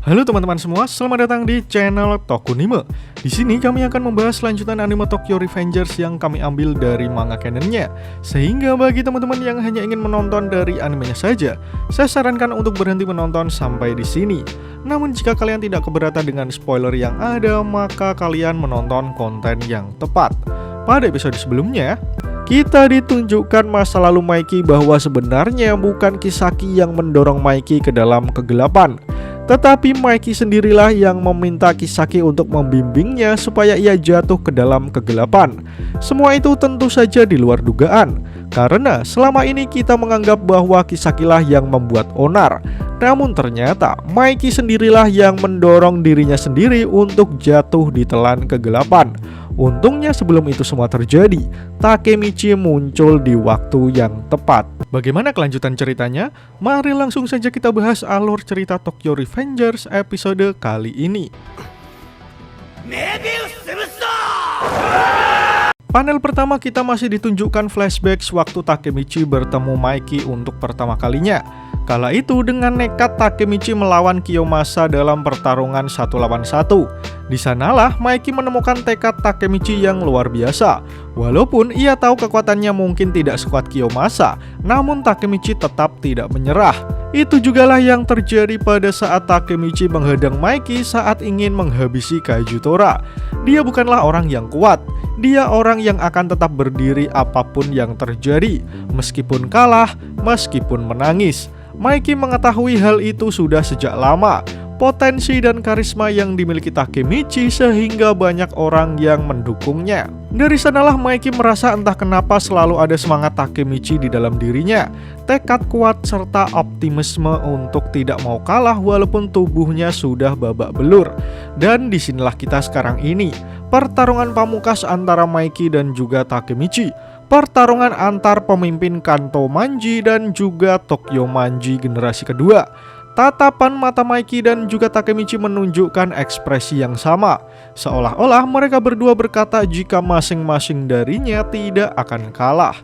Halo teman-teman semua, selamat datang di channel Tokunime. Di sini kami akan membahas lanjutan anime Tokyo Revengers yang kami ambil dari manga canonnya. Sehingga bagi teman-teman yang hanya ingin menonton dari animenya saja, saya sarankan untuk berhenti menonton sampai di sini. Namun jika kalian tidak keberatan dengan spoiler yang ada, maka kalian menonton konten yang tepat. Pada episode sebelumnya, kita ditunjukkan masa lalu Maiki bahwa sebenarnya bukan Kisaki yang mendorong Maiki ke dalam kegelapan, tetapi Maiki sendirilah yang meminta Kisaki untuk membimbingnya supaya ia jatuh ke dalam kegelapan. Semua itu tentu saja di luar dugaan, karena selama ini kita menganggap bahwa Kisakilah yang membuat onar. Namun ternyata Maiki sendirilah yang mendorong dirinya sendiri untuk jatuh di telan kegelapan. Untungnya sebelum itu semua terjadi, Takemichi muncul di waktu yang tepat. Bagaimana kelanjutan ceritanya? Mari langsung saja kita bahas alur cerita Tokyo Revengers episode kali ini. Panel pertama kita masih ditunjukkan flashback waktu Takemichi bertemu Maiki untuk pertama kalinya. Kala itu dengan nekat Takemichi melawan Kiyomasa dalam pertarungan 1 lawan 1. Di sanalah Maiki menemukan tekad Takemichi yang luar biasa. Walaupun ia tahu kekuatannya mungkin tidak sekuat Kiyomasa, namun Takemichi tetap tidak menyerah. Itu jugalah yang terjadi pada saat Takemichi menghadang Maiki saat ingin menghabisi Kagetora. Dia bukanlah orang yang kuat. Dia orang yang akan tetap berdiri apapun yang terjadi, meskipun kalah, meskipun menangis. Maiki mengetahui hal itu sudah sejak lama. Potensi dan karisma yang dimiliki Takemichi sehingga banyak orang yang mendukungnya. Dari sanalah Maiki merasa entah kenapa selalu ada semangat Takemichi di dalam dirinya, tekad kuat serta optimisme untuk tidak mau kalah walaupun tubuhnya sudah babak belur. Dan disinilah kita sekarang ini, pertarungan pamungkas antara Maiki dan juga Takemichi. Pertarungan antar pemimpin Kanto Manji dan juga Tokyo Manji generasi kedua. Tatapan mata Maiki dan juga Takemichi menunjukkan ekspresi yang sama, seolah-olah mereka berdua berkata jika masing-masing darinya tidak akan kalah.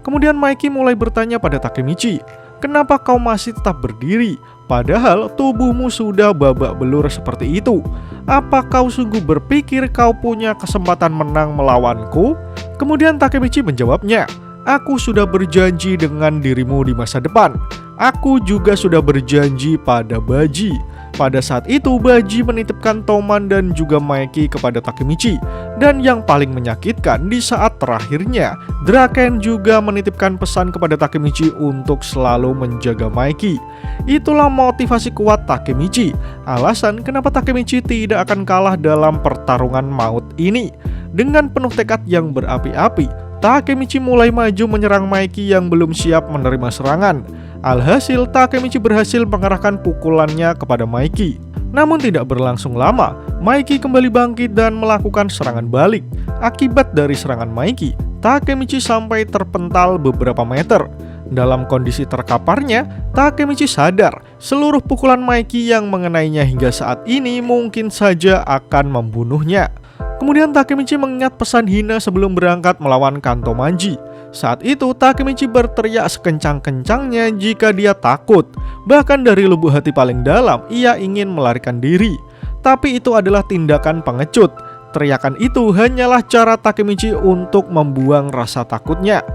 Kemudian Maiki mulai bertanya pada Takemichi, "Kenapa kau masih tetap berdiri? Padahal tubuhmu sudah babak belur seperti itu. Apa kau sungguh berpikir kau punya kesempatan menang melawanku?" Kemudian Takemichi menjawabnya, "Aku sudah berjanji dengan dirimu di masa depan. Aku juga sudah berjanji pada Baji." Pada saat itu Baji menitipkan Toman dan juga Maiki kepada Takemichi. Dan yang paling menyakitkan, di saat terakhirnya Draken juga menitipkan pesan kepada Takemichi untuk selalu menjaga Maiki. Itulah motivasi kuat Takemichi, alasan kenapa Takemichi tidak akan kalah dalam pertarungan maut ini. Dengan penuh tekad yang berapi-api, Takemichi mulai maju menyerang Maiki yang belum siap menerima serangan. Alhasil Takemichi berhasil mengarahkan pukulannya kepada Maiki. Namun tidak berlangsung lama, Maiki kembali bangkit dan melakukan serangan balik. Akibat dari serangan Maiki, Takemichi sampai terpental beberapa meter. Dalam kondisi terkaparnya, Takemichi sadar seluruh pukulan Maiki yang mengenainya hingga saat ini mungkin saja akan membunuhnya. Kemudian Takemichi mengingat pesan Hina sebelum berangkat melawan Kanto Manji. Saat itu Takemichi berteriak sekencang-kencangnya jika dia takut. Bahkan dari lubuk hati paling dalam ia ingin melarikan diri. Tapi itu adalah tindakan pengecut. Teriakan itu hanyalah cara Takemichi untuk membuang rasa takutnya.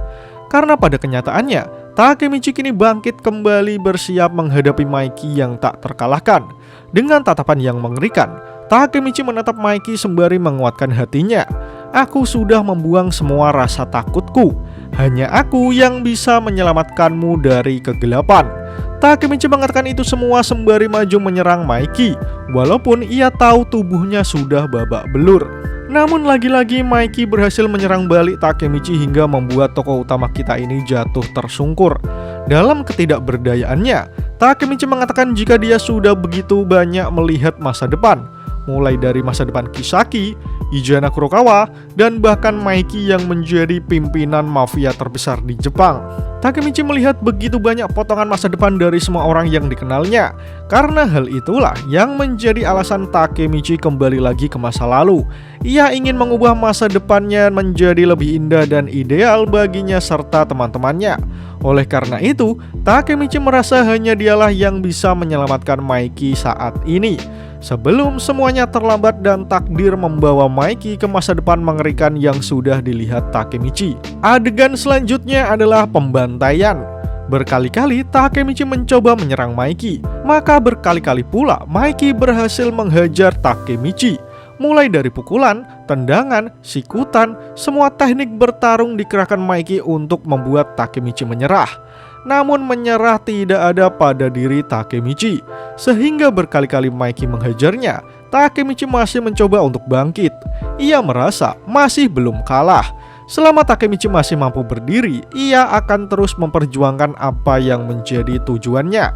Karena pada kenyataannya Takemichi kini bangkit kembali bersiap menghadapi Maiki yang tak terkalahkan. Dengan tatapan yang mengerikan, Takemichi menatap Maiki sembari menguatkan hatinya. "Aku sudah membuang semua rasa takutku. Hanya aku yang bisa menyelamatkanmu dari kegelapan." Takemichi mengatakan itu semua sembari maju menyerang Maiki, walaupun ia tahu tubuhnya sudah babak belur. Namun lagi-lagi Maiki berhasil menyerang balik Takemichi hingga membuat tokoh utama kita ini jatuh tersungkur. Dalam ketidakberdayaannya, Takemichi mengatakan jika dia sudah begitu banyak melihat masa depan, mulai dari masa depan Kisaki, Izana Kurokawa, dan bahkan Maiki yang menjadi pimpinan mafia terbesar di Jepang. Takemichi melihat begitu banyak potongan masa depan dari semua orang yang dikenalnya. Karena hal itulah yang menjadi alasan Takemichi kembali lagi ke masa lalu. Ia ingin mengubah masa depannya menjadi lebih indah dan ideal baginya serta teman-temannya. Oleh karena itu, Takemichi merasa hanya dialah yang bisa menyelamatkan Maiki saat ini. Sebelum semuanya terlambat dan takdir membawa Maiki ke masa depan mengerikan yang sudah dilihat Takemichi. Adegan selanjutnya adalah pembantaian. Berkali-kali Takemichi mencoba menyerang Maiki, maka berkali-kali pula Maiki berhasil menghajar Takemichi. Mulai dari pukulan, tendangan, sikutan, semua teknik bertarung dikerahkan Maiki untuk membuat Takemichi menyerah. Namun menyerah tidak ada pada diri Takemichi, sehingga berkali-kali Maiki menghajarnya, Takemichi masih mencoba untuk bangkit. Ia merasa masih belum kalah. Selama Takemichi masih mampu berdiri, ia akan terus memperjuangkan apa yang menjadi tujuannya.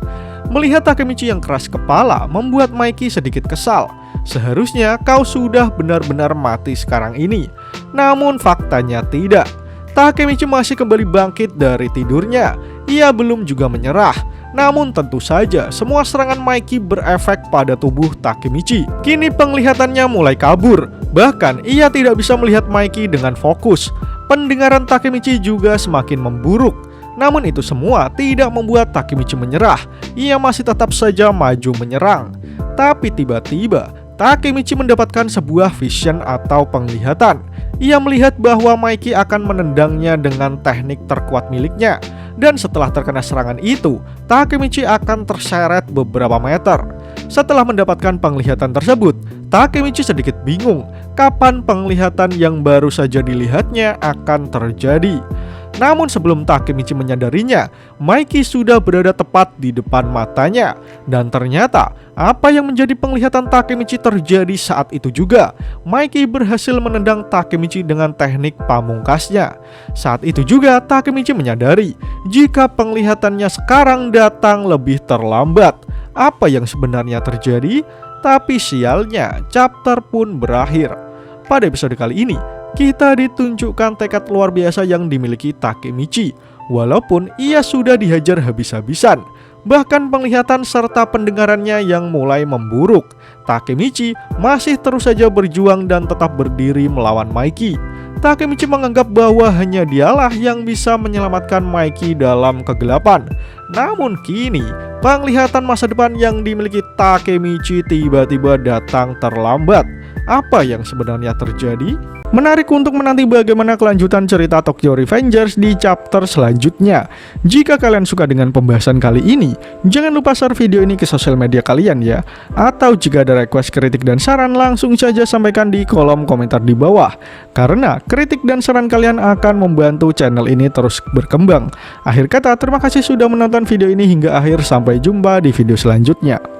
Melihat Takemichi yang keras kepala membuat Maiki sedikit kesal. Seharusnya kau sudah benar-benar mati sekarang ini. Namun faktanya tidak. Takemichi masih kembali bangkit dari tidurnya. Ia belum juga menyerah. Namun tentu saja semua serangan Maiki berefek pada tubuh Takemichi. Kini penglihatannya mulai kabur. Bahkan ia tidak bisa melihat Maiki dengan fokus. Pendengaran Takemichi juga semakin memburuk. Namun itu semua tidak membuat Takemichi menyerah. Ia masih tetap saja maju menyerang. Tapi tiba-tiba Takemichi mendapatkan sebuah vision atau penglihatan. Ia melihat bahwa Maiki akan menendangnya dengan teknik terkuat miliknya. Dan setelah terkena serangan itu, Takemichi akan terseret beberapa meter. Setelah mendapatkan penglihatan tersebut, Takemichi sedikit bingung kapan penglihatan yang baru saja dilihatnya akan terjadi. Namun sebelum Takemichi menyadarinya, Maiki sudah berada tepat di depan matanya. Dan ternyata apa yang menjadi penglihatan Takemichi terjadi saat itu juga. Maiki berhasil menendang Takemichi dengan teknik pamungkasnya. Saat itu juga Takemichi menyadari jika penglihatannya sekarang datang lebih terlambat. Apa yang sebenarnya terjadi? Tapi sialnya, chapter pun berakhir. Pada episode kali ini, kita ditunjukkan tekad luar biasa yang dimiliki Takemichi. Walaupun ia sudah dihajar habis-habisan, bahkan penglihatan serta pendengarannya yang mulai memburuk, Takemichi masih terus saja berjuang dan tetap berdiri melawan Maiki. Takemichi menganggap bahwa hanya dialah yang bisa menyelamatkan Maiki dalam kegelapan. Namun kini, penglihatan masa depan yang dimiliki Takemichi tiba-tiba datang terlambat. Apa yang sebenarnya terjadi? Menarik untuk menanti bagaimana kelanjutan cerita Tokyo Revengers di chapter selanjutnya. Jika kalian suka dengan pembahasan kali ini, jangan lupa share video ini ke sosial media kalian ya. Atau jika ada request, kritik, dan saran, langsung saja sampaikan di kolom komentar di bawah. Karena kritik dan saran kalian akan membantu channel ini terus berkembang. Akhir kata, terima kasih sudah menonton video ini hingga akhir. Sampai jumpa di video selanjutnya.